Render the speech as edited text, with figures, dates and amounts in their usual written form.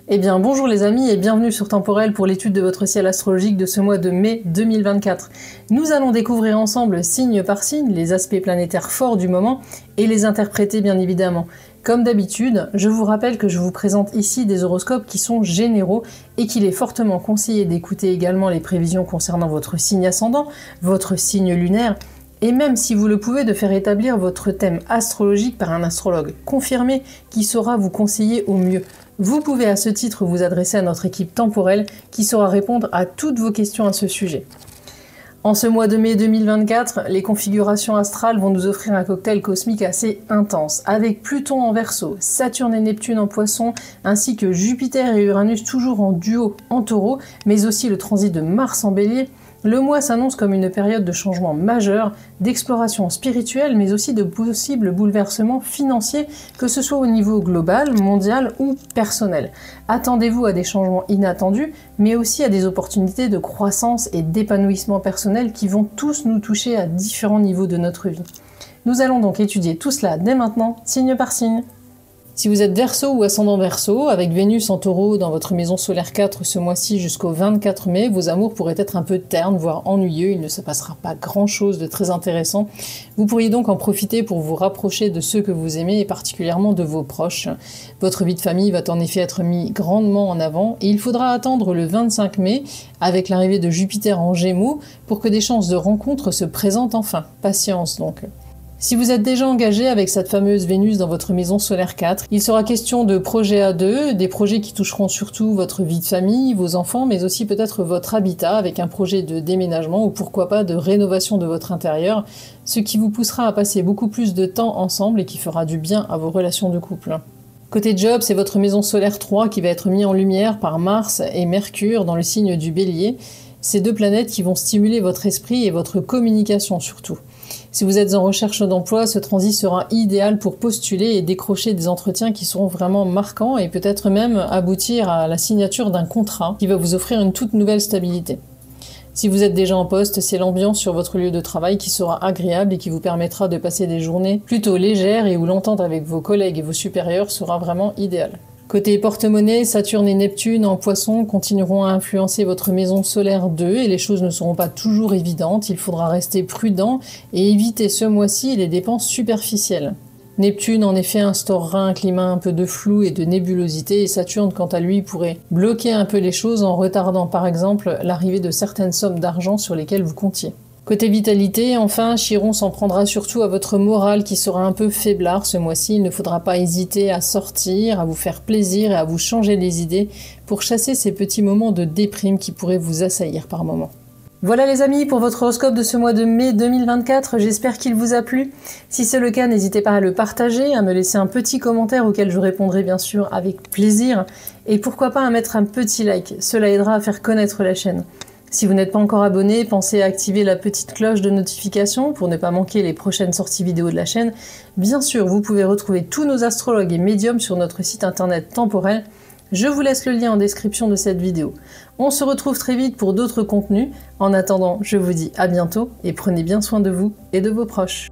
Eh bien bonjour les amis et bienvenue sur Temporel pour l'étude de votre ciel astrologique de ce mois de mai 2024. Nous allons découvrir ensemble signe par signe les aspects planétaires forts du moment et les interpréter bien évidemment. Comme d'habitude, je vous rappelle que je vous présente ici des horoscopes qui sont généraux et qu'il est fortement conseillé d'écouter également les prévisions concernant votre signe ascendant, votre signe lunaire, et même si vous le pouvez, de faire établir votre thème astrologique par un astrologue confirmé qui saura vous conseiller au mieux. Vous pouvez à ce titre vous adresser à notre équipe temporelle qui saura répondre à toutes vos questions à ce sujet. En ce mois de mai 2024, les configurations astrales vont nous offrir un cocktail cosmique assez intense, avec Pluton en Verseau, Saturne et Neptune en Poisson, ainsi que Jupiter et Uranus toujours en duo en Taureau, mais aussi le transit de Mars en Bélier. Le mois s'annonce comme une période de changement majeur, d'exploration spirituelle, mais aussi de possibles bouleversements financiers, que ce soit au niveau global, mondial ou personnel. Attendez-vous à des changements inattendus, mais aussi à des opportunités de croissance et d'épanouissement personnel qui vont tous nous toucher à différents niveaux de notre vie. Nous allons donc étudier tout cela dès maintenant, signe par signe. Si vous êtes Verseau ou ascendant Verseau, avec Vénus en Taureau dans votre maison solaire 4 ce mois-ci jusqu'au 24 mai, vos amours pourraient être un peu ternes, voire ennuyeux, il ne se passera pas grand-chose de très intéressant. Vous pourriez donc en profiter pour vous rapprocher de ceux que vous aimez et particulièrement de vos proches. Votre vie de famille va en effet être mise grandement en avant et il faudra attendre le 25 mai, avec l'arrivée de Jupiter en Gémeaux, pour que des chances de rencontre se présentent enfin. Patience donc. Si vous êtes déjà engagé avec cette fameuse Vénus dans votre maison solaire 4, il sera question de projets à deux, des projets qui toucheront surtout votre vie de famille, vos enfants, mais aussi peut-être votre habitat avec un projet de déménagement ou pourquoi pas de rénovation de votre intérieur, ce qui vous poussera à passer beaucoup plus de temps ensemble et qui fera du bien à vos relations de couple. Côté job, c'est votre maison solaire 3 qui va être mise en lumière par Mars et Mercure dans le signe du Bélier, ces deux planètes qui vont stimuler votre esprit et votre communication surtout. Si vous êtes en recherche d'emploi, ce transit sera idéal pour postuler et décrocher des entretiens qui seront vraiment marquants et peut-être même aboutir à la signature d'un contrat qui va vous offrir une toute nouvelle stabilité. Si vous êtes déjà en poste, c'est l'ambiance sur votre lieu de travail qui sera agréable et qui vous permettra de passer des journées plutôt légères et où l'entente avec vos collègues et vos supérieurs sera vraiment idéale. Côté porte-monnaie, Saturne et Neptune en Poisson continueront à influencer votre maison solaire 2 et les choses ne seront pas toujours évidentes, il faudra rester prudent et éviter ce mois-ci les dépenses superficielles. Neptune en effet instaurera un climat un peu de flou et de nébulosité et Saturne quant à lui pourrait bloquer un peu les choses en retardant par exemple l'arrivée de certaines sommes d'argent sur lesquelles vous comptiez. Côté vitalité, enfin, Chiron s'en prendra surtout à votre morale qui sera un peu faiblard ce mois-ci. Il ne faudra pas hésiter à sortir, à vous faire plaisir et à vous changer les idées pour chasser ces petits moments de déprime qui pourraient vous assaillir par moments. Voilà les amis pour votre horoscope de ce mois de mai 2024, j'espère qu'il vous a plu. Si c'est le cas, n'hésitez pas à le partager, à me laisser un petit commentaire auquel je répondrai bien sûr avec plaisir et pourquoi pas à mettre un petit like, cela aidera à faire connaître la chaîne. Si vous n'êtes pas encore abonné, pensez à activer la petite cloche de notification pour ne pas manquer les prochaines sorties vidéo de la chaîne. Bien sûr, vous pouvez retrouver tous nos astrologues et médiums sur notre site internet Temporel. Je vous laisse le lien en description de cette vidéo. On se retrouve très vite pour d'autres contenus. En attendant, je vous dis à bientôt et prenez bien soin de vous et de vos proches.